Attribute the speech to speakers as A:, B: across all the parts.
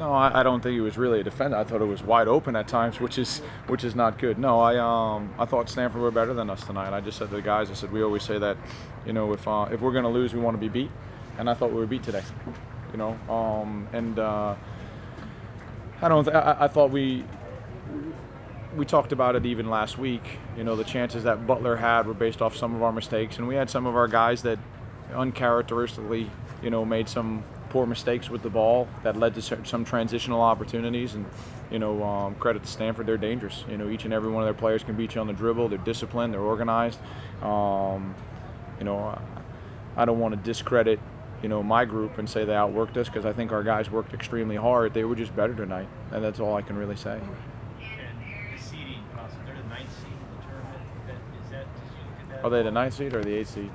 A: No, I don't think he was really a defender. I thought it was wide open at times, which is not good. No, I thought Stanford were better than us tonight. I just said to the guys, I said we always say that, you know, if we're going to lose, we want to be beat, and I thought we were beat today. You know, I thought we talked about it even last week. You know, the chances that Butler had were based off some of our mistakes, and we had some of our guys that uncharacteristically, you know, made some poor mistakes with the ball that led to some transitional opportunities. And, you know, credit to Stanford, they're dangerous. You know, each and every one of their players can beat you on the dribble. They're disciplined, they're organized. You know, I don't want to discredit, you know, my group and say they outworked us, because I think our guys worked extremely hard. They were just better tonight, and that's all I can really say. Are they the 9th seed or the 8th seed?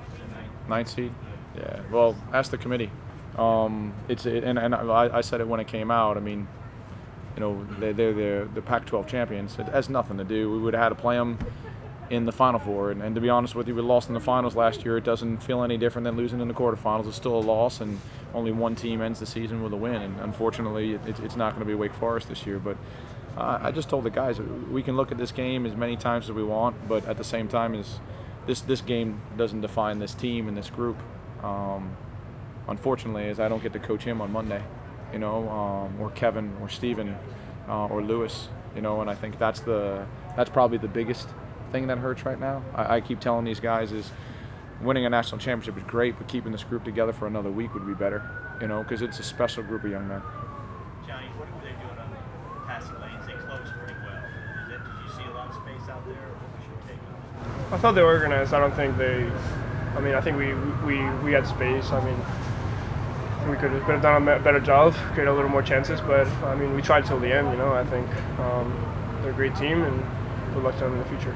A: 9th seed? Yeah. Well, ask the committee. I said it when it came out. I mean, you know, they're the Pac-12 champions. It has nothing to do. We would have had to play them in the Final Four. And to be honest with you, we lost in the finals last year. It doesn't feel any different than losing in the quarterfinals. It's still a loss, and only one team ends the season with a win. And unfortunately, it's not going to be Wake Forest this year. But I just told the guys, we can look at this game as many times as we want, but at the same time, this game doesn't define this team and this group. Unfortunately, as I don't get to coach him on Monday, you know, or Kevin or Steven or Lewis, you know, and I think that's probably the biggest thing that hurts right now. I keep telling these guys is winning a national championship is great, but keeping this group together for another week would be better, you know, because it's a special group of young men.
B: Johnny, what were they doing on the passing lanes? They closed pretty well. Did you see a lot of space out there, or what was your take on it?
C: I thought they were organized. I don't think they. I mean, I think we had space. I mean, we could have done a better job, create a little more chances, but I mean, we tried till the end. You know, I think they're a great team, and good luck to them in the future.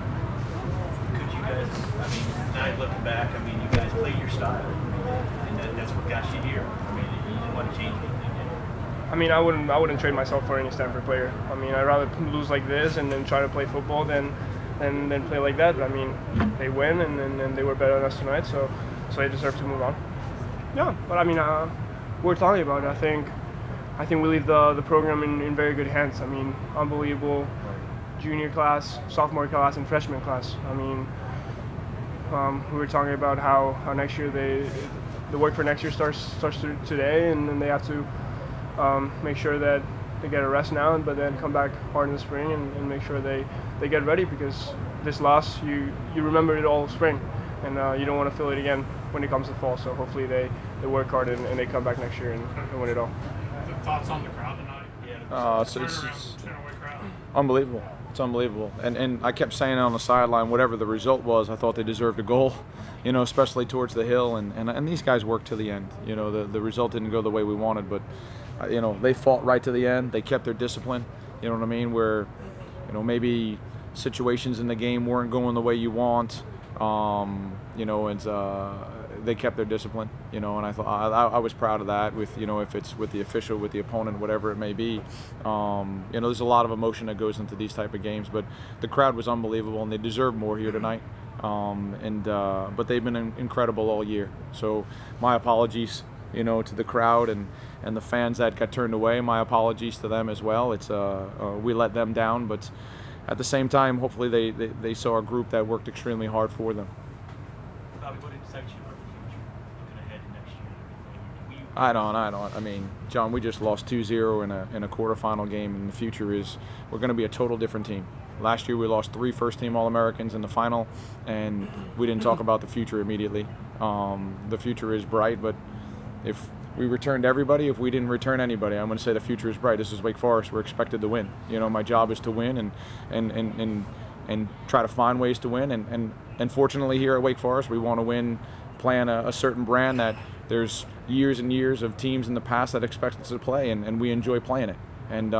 B: Could you guys? I mean, now looking back, I mean, you guys played your style, and that's what got you here. I mean, you didn't want to change anything, did you?
C: I mean, I wouldn't trade myself for any Stanford player. I mean, I'd rather lose like this and then try to play football than play like that. I mean, they win, and they were better than us tonight, so they deserve to move on. Yeah, but I mean, we're talking about it. I think we leave the program in very good hands. I mean, unbelievable junior class, sophomore class, and freshman class. I mean, we were talking about how next year the work for next year starts today, and then they have to make sure that they get a rest now, but then come back hard in the spring and make sure they get ready, because this loss, you remember it all spring, and you don't want to feel it again when it comes to fall. So hopefully they work hard and they come back next year and win it all.
D: Thoughts on the crowd tonight?
A: It's unbelievable. It's unbelievable. And I kept saying it on the sideline, whatever the result was, I thought they deserved a goal, you know, especially towards the hill. And these guys worked to the end. You know, the result didn't go the way we wanted, but, you know, they fought right to the end. They kept their discipline, you know what I mean, where, you know, maybe situations in the game weren't going the way you want, you know, and they kept their discipline, you know, and I thought I was proud of that. With, you know, if it's with the official, with the opponent, whatever it may be, you know, there's a lot of emotion that goes into these type of games. But the crowd was unbelievable, and they deserve more here tonight. But they've been incredible all year. So my apologies, you know, to the crowd and the fans that got turned away. My apologies to them as well. It's we let them down, but at the same time, hopefully they saw a group that worked extremely hard for them.
B: Bobby, what excites you about the future, looking ahead to next year?
A: I don't. I mean, John, we just lost 2-0 in a quarterfinal game, and the future is we're going to be a total different team. Last year we lost 3 first-team All-Americans in the final, and we didn't talk about the future immediately. The future is bright, but if we returned everybody, if we didn't return anybody, I'm going to say the future is bright. This is Wake Forest. We're expected to win. You know, my job is to win and try to find ways to win. And fortunately here at Wake Forest, we want to win playing a certain brand that there's years and years of teams in the past that expect us to play, and we enjoy playing it. And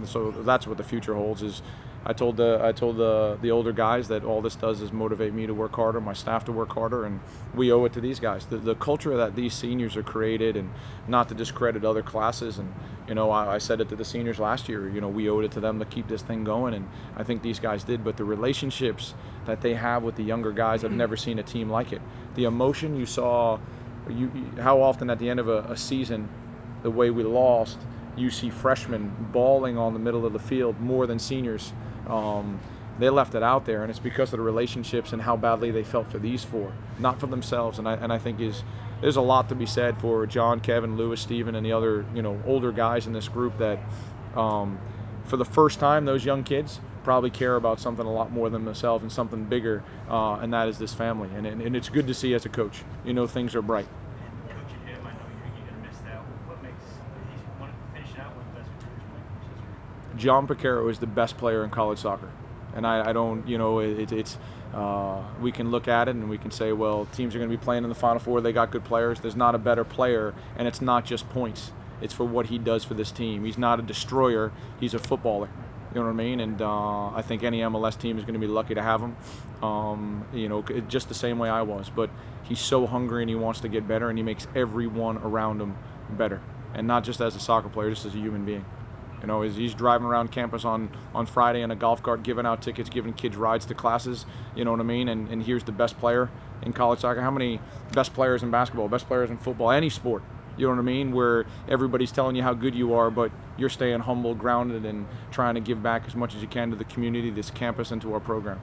A: so that's what the future holds. Is I told the older guys that all this does is motivate me to work harder, my staff to work harder, and we owe it to these guys. The culture that these seniors are created, and not to discredit other classes. And you know, I said it to the seniors last year. You know, we owed it to them to keep this thing going, and I think these guys did. But the relationships that they have with the younger guys, I've never seen a team like it. The emotion you saw, how often at the end of a season, the way we lost, you see freshmen bawling on the middle of the field more than seniors. They left it out there, and it's because of the relationships and how badly they felt for these four, not for themselves. And I think there's a lot to be said for John, Kevin, Lewis, Steven, and the other older guys in this group that for the first time, those young kids probably care about something a lot more than themselves and something bigger, and that is this family. And it's good to see as a coach. Things are bright.
B: And coaching him, I know you're going to miss that. What makes he's one finishing out with the best careers?
A: John Bakero is the best player in college soccer. And I don't, we can look at it and we can say, well, teams are going to be playing in the Final Four. They got good players. There's not a better player, and it's not just points. It's for what he does for this team. He's not a destroyer. He's a footballer. You know what I mean? And I think any MLS team is going to be lucky to have him, just the same way I was. But he's so hungry and he wants to get better, and he makes everyone around him better. And not just as a soccer player, just as a human being. He's driving around campus on Friday in a golf cart, giving out tickets, giving kids rides to classes, you know what I mean? And here's the best player in college soccer. How many best players in basketball, best players in football, any sport, you know what I mean? Where everybody's telling you how good you are, but you're staying humble, grounded, and trying to give back as much as you can to the community, this campus, and to our program.